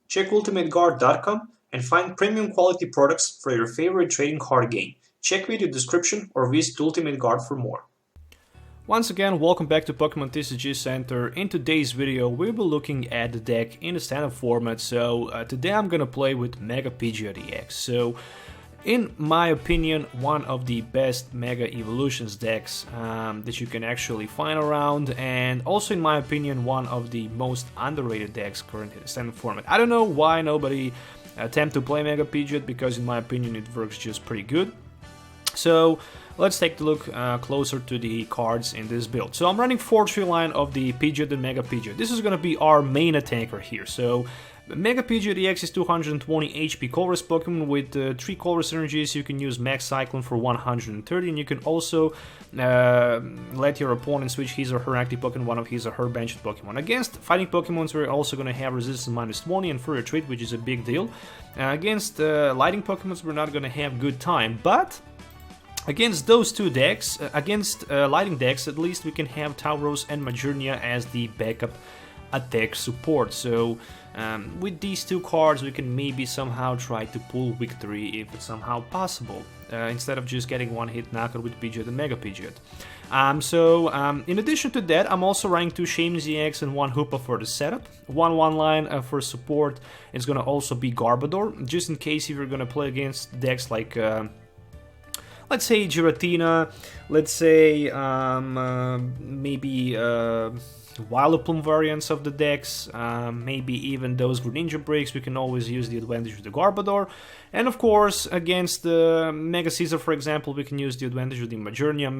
Check ultimateguard.com and find premium quality products for your favorite trading card game. Check video description or visit Ultimate Guard for more. Once again, welcome back to Pokemon TCG Center. In today's video, we'll be looking at the deck in the standard format. So today I'm gonna play with Mega Pidgeot-EX. So in my opinion, one of the best Mega Evolutions decks that you can actually find around, and also in my opinion, one of the most underrated decks currently in the standard format. I don't know why nobody attempt to play Mega Pidgeot, because in my opinion it works just pretty good. So let's take a look closer to the cards in this build. So I'm running 4-3 line of the Pidgeot and Mega Pidgeot. This is gonna be our main attacker here. So Mega Pidgeot-EX is 220 HP Colorless Pokemon with 3 Colorless energies. You can use Max Cyclone for 130, and you can also let your opponent switch his or her active Pokemon, one of his or her benched Pokemon. Against fighting Pokemons, we're also going to have resistance -20 and Further Retreat, which is a big deal. Against lighting Pokemons, we're not going to have good time, but against those two decks, against lighting decks, at least we can have Tauros and Magearna as the backup attack support. So with these two cards we can maybe somehow try to pull victory if it's somehow possible, instead of just getting one hit knockout with Pidgeot and Mega Pidgeot. In addition to that, I'm also running 2 Shaymin-EX and 1 Hoopa for the setup. 1 line for support is gonna also be Garbodor, just in case if you're gonna play against decks like let's say Giratina, let's say maybe Vileplume variants of the decks, maybe even those with Ninja Breaks, we can always use the advantage of the Garbodor. And of course, against the Mega Caesar, for example, we can use the advantage of the Magearna,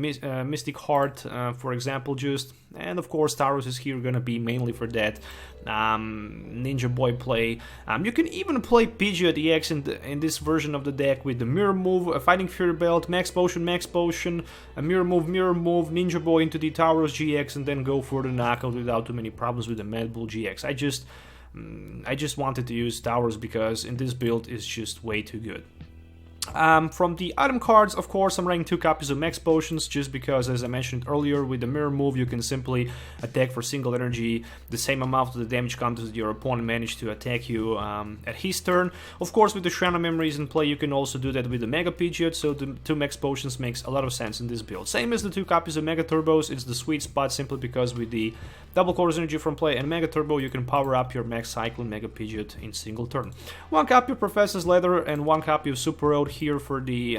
Mystic Heart, for example, just. And of course, Tauros is here gonna be mainly for that Ninja Boy play. You can even play Pidgeot-EX in this version of the deck with the Mirror Move, a Fighting Fury Belt, Max Potion, a Mirror Move, Ninja Boy into the Tauros-GX, and then go for the knockout without too many problems with the Mad Bull GX. I just wanted to use Tauros because in this build it's just way too good. From the item cards, of course, I'm running 2 copies of Max Potions, just because, as I mentioned earlier, with the Mirror Move you can simply attack for single energy, the same amount of the damage counters that your opponent managed to attack you at his turn. Of course, with the Shrine of Memories in play, you can also do that with the Mega Pidgeot, so the 2 Max Potions makes a lot of sense in this build. Same as the 2 copies of Mega Turbos, it's the sweet spot simply because with the double Colorless energy from play and Mega Turbo, you can power up your Max Cyclone Mega Pidgeot in single turn. 1 copy of Professor's Leather and 1 copy of Super Rod here for the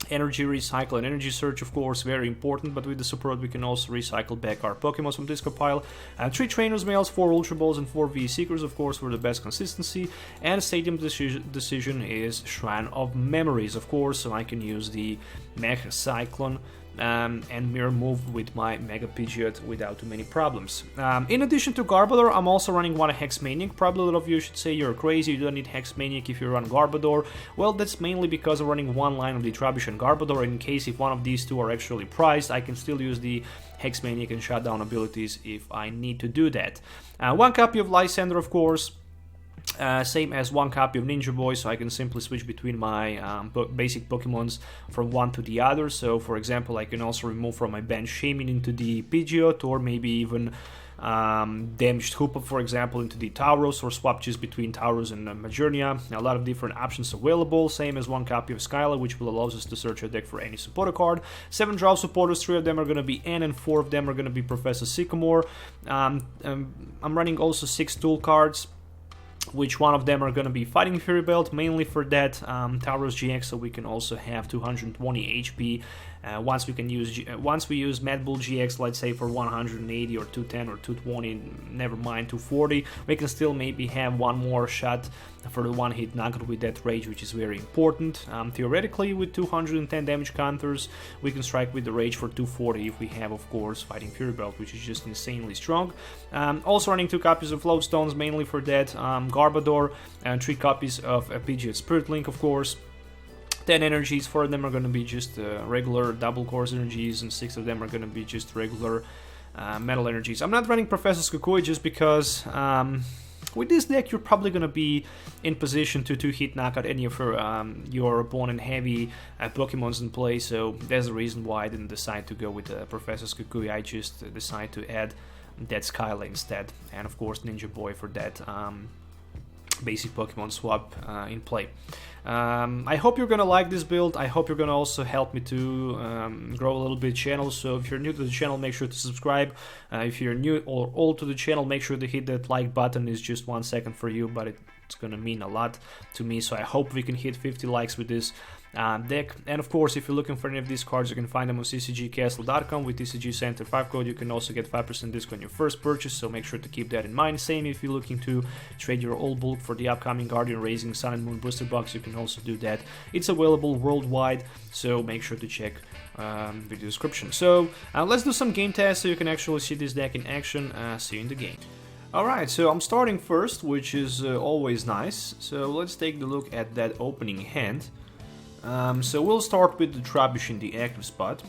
energy recycle and energy search, of course, very important, but with the Super Rod we can also recycle back our Pokemon from Disco Pile. 3 Trainers Mails, 4 Ultra Balls and 4 V Seekers, of course, for the best consistency. And Stadium decision is Shrine of Memories, of course, so I can use the Mega Cyclone and Mirror Move with my Mega Pidgeot without too many problems. In addition to Garbodor, I'm also running 1 Hex Maniac. Probably a lot of you should say you're crazy, you don't need Hex Maniac if you run Garbodor. Well, that's mainly because I'm running 1 line of the Trubbish and Garbodor. In case if one of these two are actually priced, I can still use the Hex Maniac and Shutdown abilities if I need to do that. 1 copy of Lysandre, of course. Same as 1 copy of Ninja Boy, so I can simply switch between my basic Pokemons from one to the other. So for example, I can also remove from my bench Shaymin into the Pidgeot, or maybe even damaged Hoopa, for example, into the Tauros, or swap just between Tauros and Magearna. A lot of different options available, same as 1 copy of Skyla, which will allow us to search a deck for any supporter card. 7 draw supporters, 3 of them are going to be N and 4 of them are going to be Professor Sycamore. I'm running also 6 tool cards, which one of them are going to be Fighting Fury Belt, mainly for that Tauros-GX, so we can also have 220 HP. Once we use Mad Bull GX, let's say for 180 or 210 or 220, never mind 240, we can still maybe have 1 more shot for the 1-hit knockout with that rage, which is very important. Theoretically, with 210 damage counters, we can strike with the rage for 240 if we have, of course, Fighting Fury Belt, which is just insanely strong. Also running 2 copies of Float Stones, mainly for that Garbodor, and 3 copies of Pidgeot Spirit Link, of course. 10 energies, 4 of them are going to be just regular double course energies, and 6 of them are going to be just regular metal energies. I'm not running Professor Kukui just because with this deck you're probably going to be in position to 2-hit knock out any of your opponent heavy Pokemons in play, so that's the reason why I didn't decide to go with Professor Kukui. I just decided to add that Skyla instead, and of course Ninja Boy for that basic Pokemon swap in play. I hope you're gonna like this build. I hope you're gonna also help me to grow a little bit channel. So if you're new to the channel, make sure to subscribe. If you're new or old to the channel, make sure to hit that like button. It's just 1 second for you, but it's gonna mean a lot to me. So I hope we can hit 50 likes with this deck. And of course, if you're looking for any of these cards, you can find them on ccgcastle.com with TCG Center 5 code. You can also get 5% discount on your first purchase, so make sure to keep that in mind. Same if you're looking to trade your old bulk for the upcoming Guardian Raising Sun and Moon booster box, you can also do that. It's available worldwide, so make sure to check the description. So let's do some game tests so you can actually see this deck in action. See you in the game. Alright, so I'm starting first, which is always nice. So let's take a look at that opening hand. So we'll start with the Trubbish in the active spot.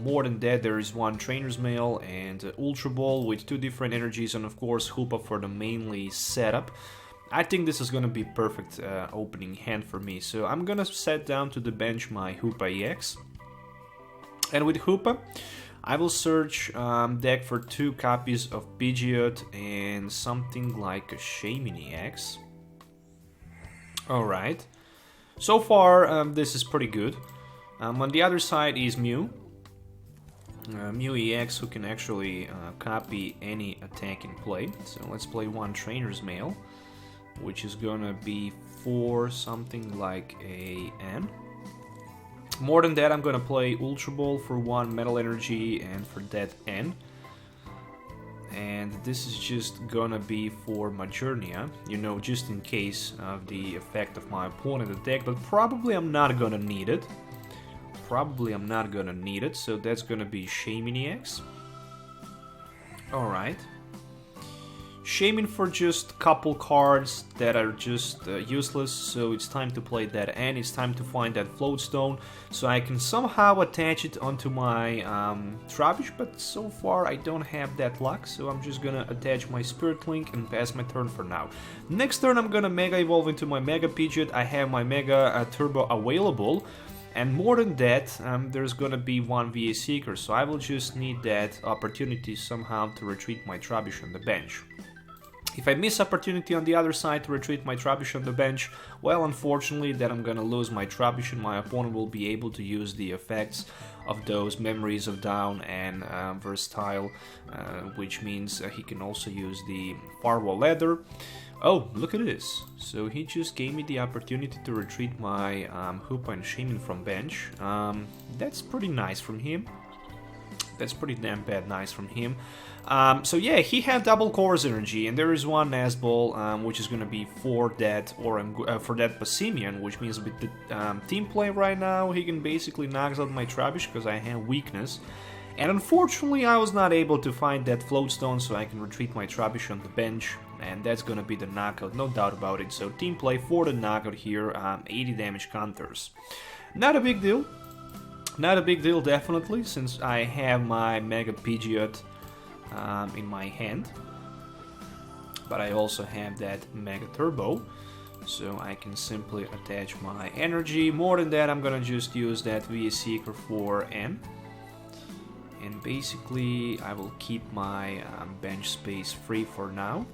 More than that, there is one Trainers Mail and Ultra Ball with 2 different energies, and of course Hoopa for the mainly setup. I think this is gonna be perfect opening hand for me. So I'm gonna set down to the bench my Hoopa-EX. And with Hoopa, I will search deck for 2 copies of Pidgeot and something like a Shaymin-EX. Alright. So far, this is pretty good. On the other side is Mew. Mew-EX, who can actually copy any attack in play. So let's play one Trainer's Mail, which is gonna be for something like a N. More than that, I'm gonna play Ultra Ball for 1 Metal Energy and for that N. And this is just gonna be for Magearna, you know, just in case of the effect of my opponent attack, but probably I'm not gonna need it. So that's gonna be Shaymin-EX. Alright. Shaymin for just couple cards that are just useless, so it's time to play that, and it's time to find that Float Stone so I can somehow attach it onto my Trubbish, but so far I don't have that luck, so I'm just gonna attach my Spirit Link and pass my turn for now. Next turn I'm gonna Mega Evolve into my Mega Pidgeot. I have my Mega Turbo available, and more than that, there's gonna be one VA Seeker, so I will just need that opportunity somehow to retreat my Trubbish on the bench. If I miss opportunity on the other side to retreat my Trubbish on the bench, well, unfortunately, then I'm gonna lose my Trubbish and my opponent will be able to use the effects of those Memories of Down and Versatile, which means he can also use the Firewall Ladder. Oh, look at this. So he just gave me the opportunity to retreat my Hoopa and Shaymin from bench. That's pretty nice from him. That's pretty damn bad nice from him. So yeah, he had double Core's energy, and there is one Nazball, which is gonna be for that Passimian, which means with the team play right now, he can basically knock out my Trubbish because I have weakness. And unfortunately, I was not able to find that Float Stone, so I can retreat my Trubbish on the bench, and that's gonna be the knockout, no doubt about it. So team play for the knockout here, 80 damage counters. Not a big deal. Not a big deal, definitely, since I have my Mega Pidgeot in my hand. But I also have that Mega Turbo, so I can simply attach my energy. More than that, I'm gonna just use that VA Seeker for N. And basically, I will keep my bench space free for now.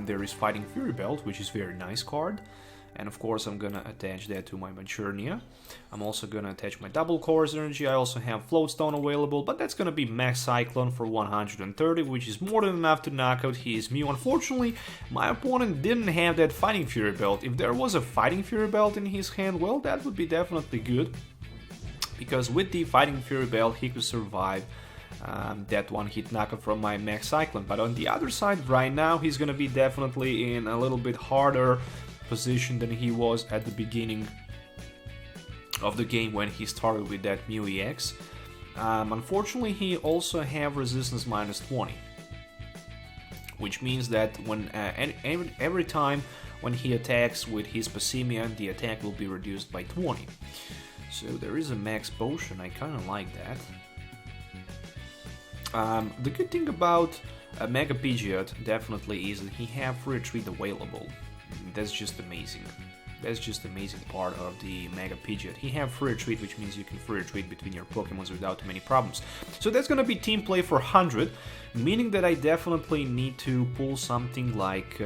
There is Fighting Fury Belt, which is a very nice card. And of course I'm gonna attach that to my Magearna. I'm also gonna attach my double Core's energy. I also have Float Stone available, but that's gonna be Max Cyclone for 130, which is more than enough to knock out his Mew. Unfortunately, my opponent didn't have that Fighting Fury Belt. If there was a Fighting Fury Belt in his hand, well, that would be definitely good. Because with the Fighting Fury Belt, he could survive that one-hit knockout from my Max Cyclone. But on the other side, right now, he's gonna be definitely in a little bit harder position than he was at the beginning of the game when he started with that Mew-EX. Unfortunately, he also have resistance minus 20, which means that when every time when he attacks with his Passimian, the attack will be reduced by 20. So there is a Max Potion, I kinda like that. The good thing about Mega Pidgeot definitely is that he have free retreat available. That's just amazing. That's just the amazing part of the Mega Pidgeot. He have free retreat, which means you can free retreat between your Pokemons without too many problems. So that's gonna be team play for 100, meaning that I definitely need to pull something like,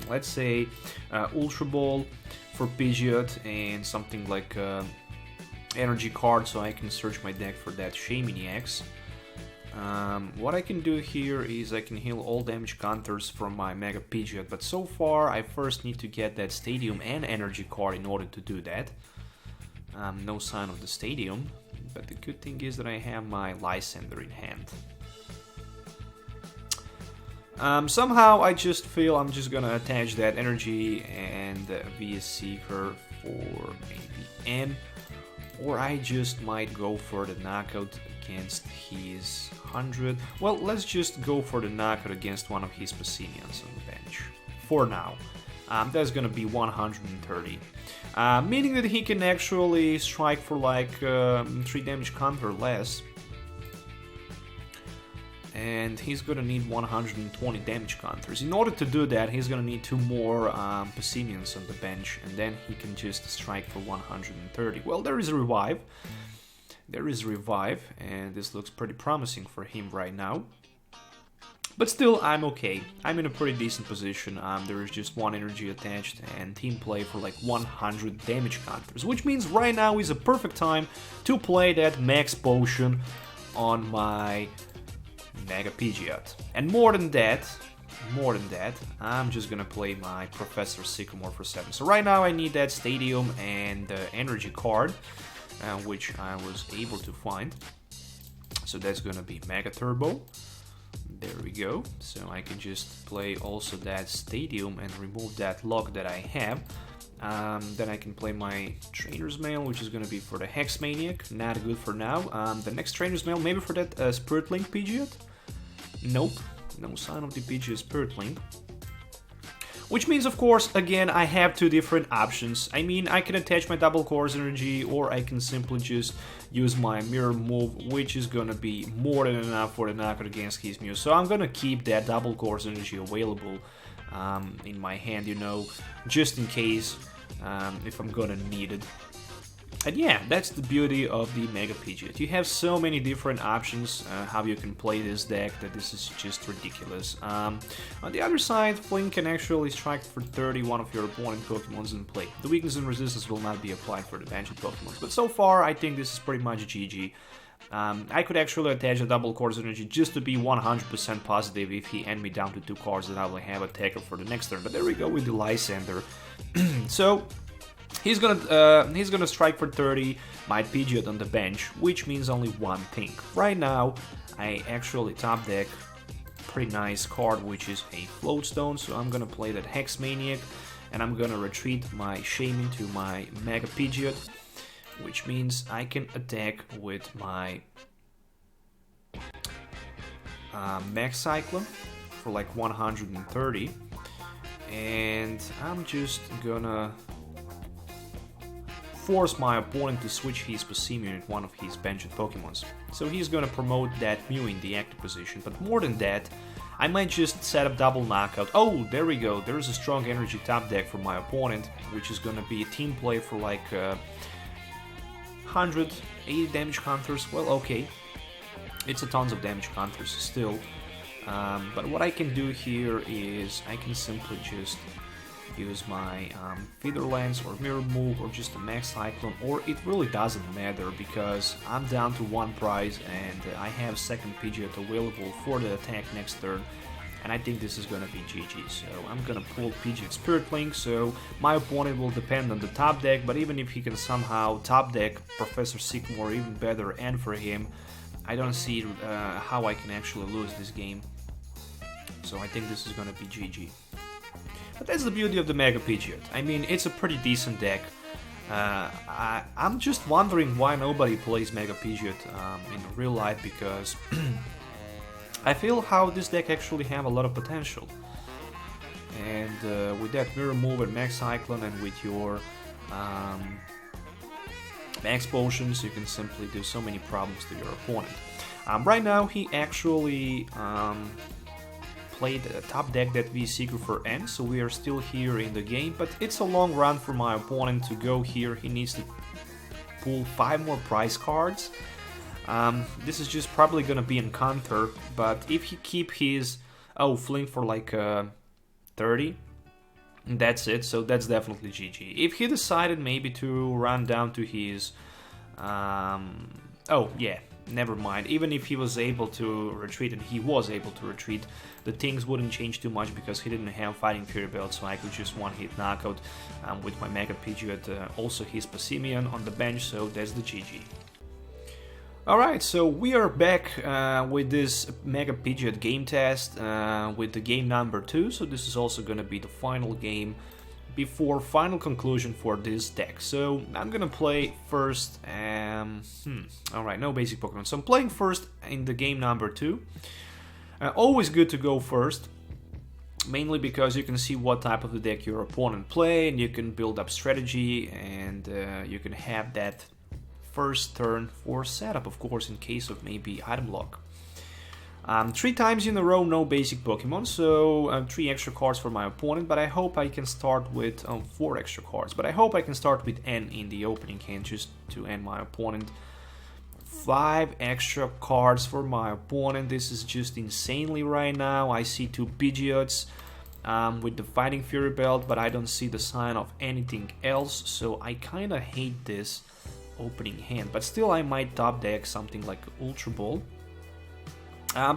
let's say, Ultra Ball for Pidgeot and something like Energy card, so I can search my deck for that Shaymin-EX. What I can do here is I can heal all damage counters from my Mega Pidgeot, but so far I first need to get that Stadium and Energy card in order to do that. No sign of the Stadium, but the good thing is that I have my Lysandre in hand. Somehow I just feel I'm just gonna attach that Energy and via Seeker for maybe N, or I just might go for the knockout against his 100. Well, let's just go for the knockout against one of his Passimians on the bench. For now. That's gonna be 130. Meaning that he can actually strike for like 3 damage counter less. And he's gonna need 120 damage counters. In order to do that, he's gonna need 2 more Passimians on the bench, and then he can just strike for 130. Well, there is a revive. There is a revive, and this looks pretty promising for him right now. But still, I'm okay. I'm in a pretty decent position. There is just 1 energy attached and team play for like 100 damage counters, which means right now is a perfect time to play that Max Potion on my Mega Pidgeot. And more than that, I'm just gonna play my Professor Sycamore for 7. So right now I need that Stadium and Energy card, which I was able to find. So that's gonna be Mega Turbo. There we go. So I can just play also that Stadium and remove that lock that I have. Then I can play my Trainers Mail, which is gonna be for the Hex Maniac. Not good for now. The next Trainers Mail, maybe for that Spirit Link Pidgeot? Nope. No sign of the Pidgeot Spirit Link. Which means, of course, again, I have 2 different options. I mean, I can attach my double course energy, or I can simply just use my mirror move, which is gonna be more than enough for the knockout against his Mew. So I'm gonna keep that double course energy available in my hand, you know, just in case if I'm gonna need it. And yeah, that's the beauty of the Mega Pidgeot. You have so many different options how you can play this deck that this is just ridiculous. On the other side, Fling can actually strike for 30 one of your opponent Pokemons in play. The weakness and resistance will not be applied for the benched Pokemons, but so far I think this is pretty much GG. I could actually attach a double course energy just to be 100% positive if he end me down to 2 cards that I will have attacker for the next turn, but there we go with the Lysandre. So he's gonna strike for 30, my Pidgeot on the bench, which means only one thing. Right now, I actually top deck pretty nice card, which is a Float Stone, so I'm gonna play that Hex Maniac, and I'm gonna retreat my Shaymin to my Mega Pidgeot, which means I can attack with my Max Cyclone for like 130, and I'm just gonna force my opponent to switch his Passimian with one of his benched Pokemons. So he's gonna promote that Mew in the active position, but more than that, I might just set up double knockout. Oh, there we go, there's a strong energy top deck for my opponent, which is gonna be a team play for like 180 damage counters. Well, okay, it's a tons of damage counters still, but what I can do here is I can simply just use my Feather Lance or Mirror Move or just a Max Cyclone, or it really doesn't matter because I'm down to 1 prize and I have second Pidgeot available for the attack next turn, and I think this is gonna be GG. So I'm gonna pull Pidgeot Spirit Link, so my opponent will depend on the top deck, but even if he can somehow top deck Professor Sycamore even better, and for him, I don't see how I can actually lose this game. So I think this is gonna be GG. But that's the beauty of the Mega Pidgeot. I mean, it's a pretty decent deck. I'm just wondering why nobody plays Mega Pidgeot in real life, because I feel how this deck actually have a lot of potential. And with that Mirror Move and Max Cyclone, and with your Max Potions, you can simply do so many problems to your opponent. Right now he actually played a top deck that we Seeker for N, so we are still here in the game, but it's a long run for my opponent to go here. He needs to pull 5 more prize cards. This is just probably gonna be in counter, but if he keep his... Oh, Flink for like 30, that's it, so that's definitely GG. If he decided maybe to run down to his... oh, yeah, never mind. Even if he was able to retreat, and he was able to retreat, the things wouldn't change too much because he didn't have Fighting Fury Belt, so I could just one-hit knockout with my Mega Pidgeot, also his Passimian on the bench, so that's the GG. Alright, so we are back with this Mega Pidgeot game test with the game number 2, so this is also going to be the final game before final conclusion for this deck. So I'm gonna play first, alright, no basic Pokemon, so I'm playing first in the game number 2. Always good to go first, mainly because you can see what type of the deck your opponent play, and you can build up strategy, and you can have that first turn for setup, of course, in case of maybe item lock. 3 times in a row, no basic Pokemon, so 3 extra cards for my opponent, but I hope I can start with 4 extra cards, but I hope I can start with N in the opening hand just to end my opponent. 5 extra cards for my opponent, this is just insanely right now. I see 2 Pidgeots with the Fighting Fury Belt, but I don't see the sign of anything else, so I kinda hate this opening hand, but still I might top deck something like Ultra Ball.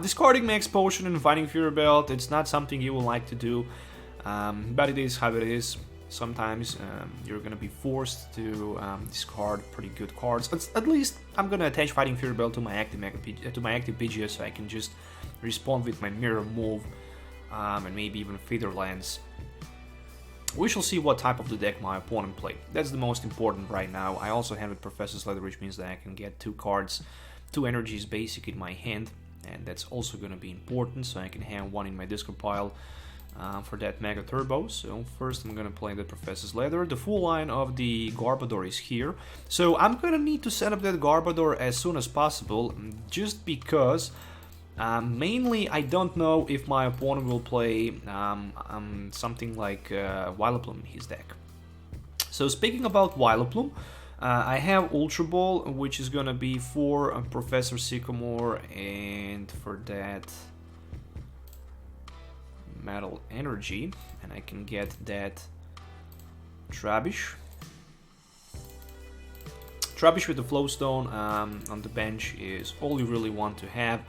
Discarding Max Potion and Fighting Fury Belt, it's not something you will like to do, but it is how it is. Sometimes you're gonna be forced to discard pretty good cards. At least I'm gonna attach Fighting Fury Belt to my active Pidgeot, so I can just respond with my Mirror move and maybe even Feather Lance. We shall see what type of the deck my opponent played. That's the most important right now. I also have a Professor's Leather, which means that I can get 2 cards, 2 energies basic in my hand, and that's also going to be important, so I can have 1 in my discard pile for that Mega Turbo. So first I'm going to play the Professor's Leather. The full line of the Garbodor is here, so I'm going to need to set up that Garbodor as soon as possible, just because mainly I don't know if my opponent will play something like Vileplume in his deck. So speaking about Vileplume, I have Ultra Ball, which is gonna be for Professor Sycamore, and for that Metal Energy, and I can get that Trubbish with the Float Stone on the bench is all you really want to have.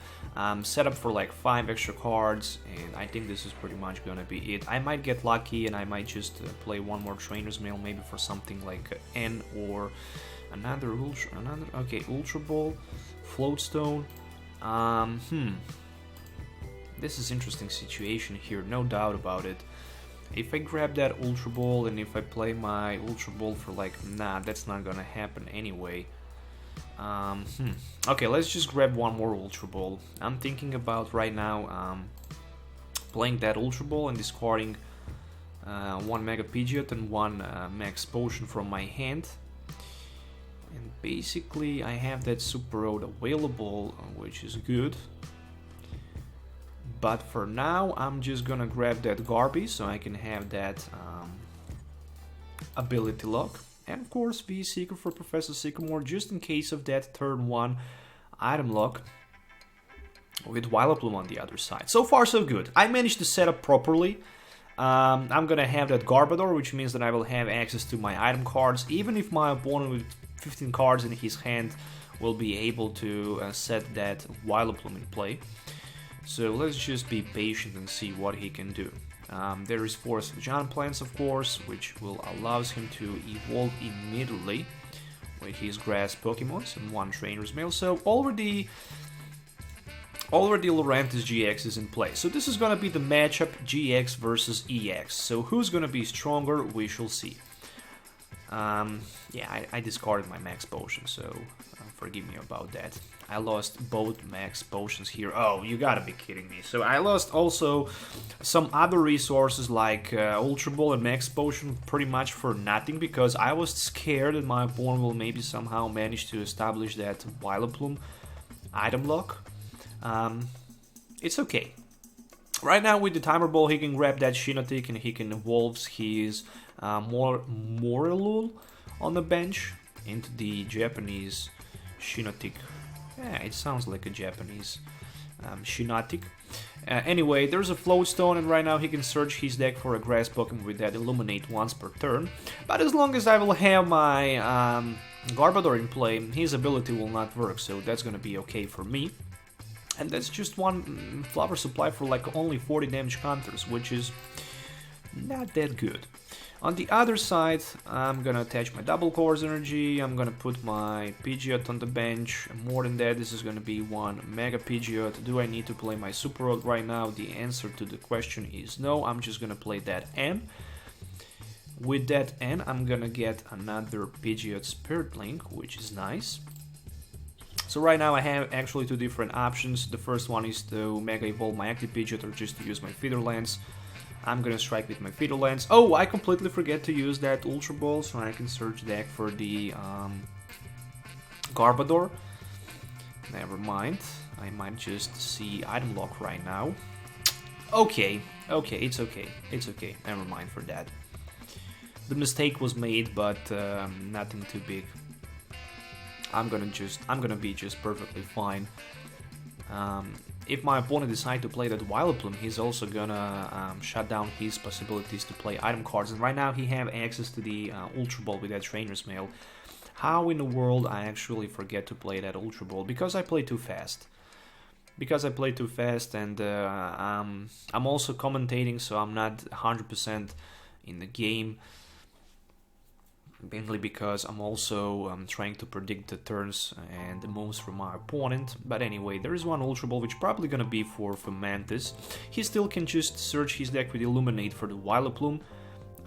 Set up for like 5 extra cards, and I think this is pretty much gonna be it. I might get lucky and I might just play 1 more Trainer's Mail, maybe for something like N or another Ultra Ball, Float Stone. This is interesting situation here, no doubt about it. If I grab that Ultra Ball and if I play my Ultra Ball for like, nah, that's not gonna happen anyway. Okay, let's just grab 1 more Ultra Ball. I'm thinking about right now playing that Ultra Ball and discarding 1 Mega Pidgeot and 1 Max Potion from my hand. And basically I have that Super Rod available, which is good. But for now, I'm just gonna grab that Garby so I can have that ability lock. And of course, be Seeker for Professor Sycamore just in case of that turn 1 item lock with Vileplume on the other side. So far, so good. I managed to set up properly. I'm gonna have that Garbodor, which means that I will have access to my item cards, even if my opponent with 15 cards in his hand will be able to set that Vileplume in play. So let's just be patient and see what he can do. There is Forest of Giant Plants, of course, which will allows him to evolve immediately with his grass Pokemons and 1 Trainer's Mail. So already Lurantis GX is in play. So this is gonna be the matchup GX versus EX. So who's gonna be stronger? We shall see. Yeah, I discarded my Max Potion, so forgive me about that. I lost both Max Potions here. Oh, you gotta be kidding me. So I lost also some other resources like Ultra Ball and Max Potion pretty much for nothing, because I was scared that my opponent will maybe somehow manage to establish that Vileplume item lock. It's okay. Right now with the Timer Ball, he can grab that Shiinotic and he can evolve his Morelul on the bench into the Japanese Shiinotic. Yeah, it sounds like a Japanese Shiinotic. Anyway, there's a Float Stone, and right now he can search his deck for a Grass Pokemon with that Illuminate once per turn. But as long as I will have my Garbodor in play, his ability will not work, so that's gonna be okay for me. And that's just one flower supply for like only 40 damage counters, which is not that good. On the other side, I'm gonna attach my Double Core's Energy, I'm gonna put my Pidgeot on the bench. More than that, this is gonna be one Mega Pidgeot. Do I need to play my Super Rod right now? The answer to the question is no, I'm just gonna play that N. With that N, I'm gonna get another Pidgeot Spirit Link, which is nice. So right now I have actually two different options. The first one is to Mega Evolve my active Pidgeot or just to use my Feeder Lance. I'm gonna strike with my Feeder Lance. Oh, I completely forget to use that Ultra Ball, so I can search deck for the Garbodor. Never mind. I might just see item lock right now. Okay, it's okay. It's okay. Never mind for that. The mistake was made, but nothing too big. I'm gonna be just perfectly fine. If my opponent decides to play that Vileplume, he's also gonna shut down his possibilities to play item cards. And right now he have access to the Ultra Ball with that Trainers Mail. How in the world I actually forget to play that Ultra Ball? Because I play too fast. And I'm also commentating, so I'm not 100% in the game. Mainly because I'm also trying to predict the turns and the moves from my opponent. But anyway, there is one Ultra Ball which probably gonna be for Mantis. He still can just search his deck with Illuminate for the Vileplume.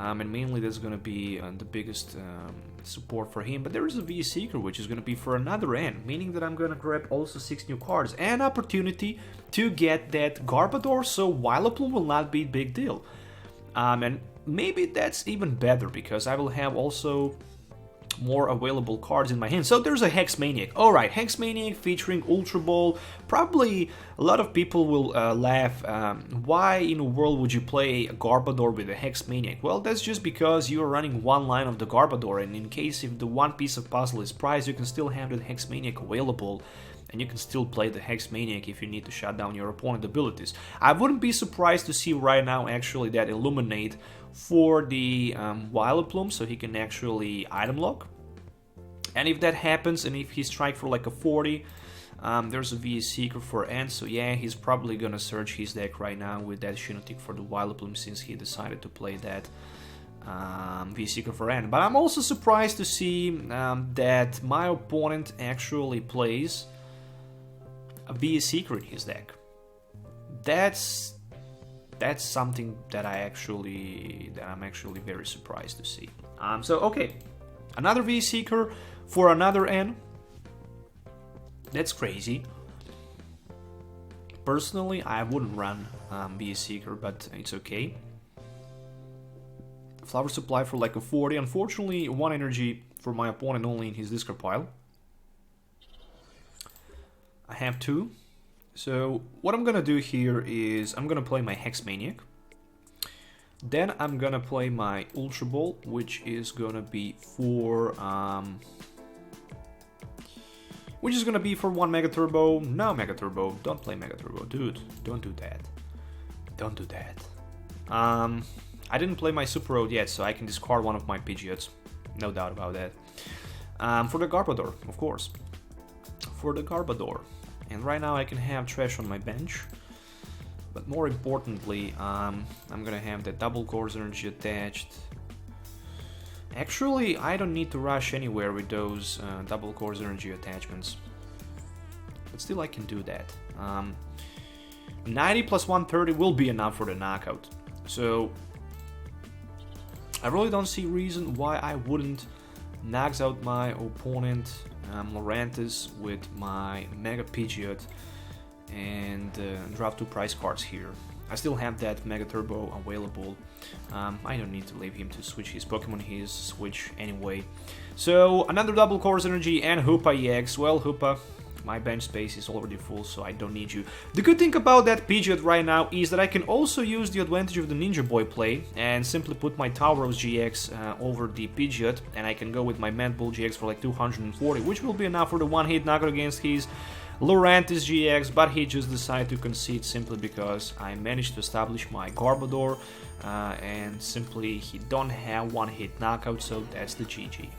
And mainly that's gonna be the biggest support for him. But there is a V-Seeker which is gonna be for another N, meaning that I'm gonna grab also 6 new cards. An opportunity to get that Garbodor, so Vileplume will not be a big deal. And maybe that's even better, because I will have also more available cards in my hand. So there's a Hex Maniac. Alright, Hex Maniac featuring Ultra Ball. Probably a lot of people will laugh. Why in the world would you play a Garbodor with a Hex Maniac? Well, that's just because you're running one line of the Garbodor, and in case if the one piece of puzzle is prized, you can still have that Hex Maniac available. And you can still play the Hex Maniac if you need to shut down your opponent's abilities. I wouldn't be surprised to see right now actually that Illuminate for the Vileplume, so he can actually item lock. And if that happens, and if he strikes for like a 40, there's a V-Seeker for N, so yeah, he's probably gonna search his deck right now with that Shiinotic for the Vileplume, since he decided to play that V-Seeker for N. But I'm also surprised to see that my opponent actually plays a V-Seeker in his deck. That's something that I'm actually very surprised to see. So okay, another V-Seeker for another N. That's crazy. Personally, I wouldn't run V-Seeker, but it's okay. Flower supply for like a 40. Unfortunately, 1 energy for my opponent only in his discard pile. I have 2. So what I'm gonna do here is I'm gonna play my Hex Maniac. Then I'm gonna play my Ultra Ball, which is gonna be for one Mega Turbo. No Mega Turbo. Don't play Mega Turbo, dude. Don't do that. Don't do that. I didn't play my Super Rod yet, so I can discard one of my Pidgeots. No doubt about that. For the Garbodor, of course. For the Garbodor. And right now I can have trash on my bench. But more importantly, I'm gonna have the Double Core's Energy attached. Actually, I don't need to rush anywhere with those Double Core's Energy attachments. But still I can do that. 90 plus 130 will be enough for the knockout. So I really don't see reason why I wouldn't knock out my opponent Lorantis with my Mega Pidgeot and draft 2 prize cards here. I still have that Mega Turbo available. I don't need to leave him to switch his Pokemon, he's switch anyway. So another Double Core's Energy and Hoopa-EX. Well, Hoopa, My bench space is already full, so I don't need you. The good thing about that Pidgeot right now is that I can also use the advantage of the Ninja Boy play and simply put my Tauros-GX over the Pidgeot, and I can go with my Manbull GX for like 240, which will be enough for the one-hit knockout against his Lurantis GX, but he just decided to concede simply because I managed to establish my Garbodor, and simply he don't have one-hit knockout, so that's the GG.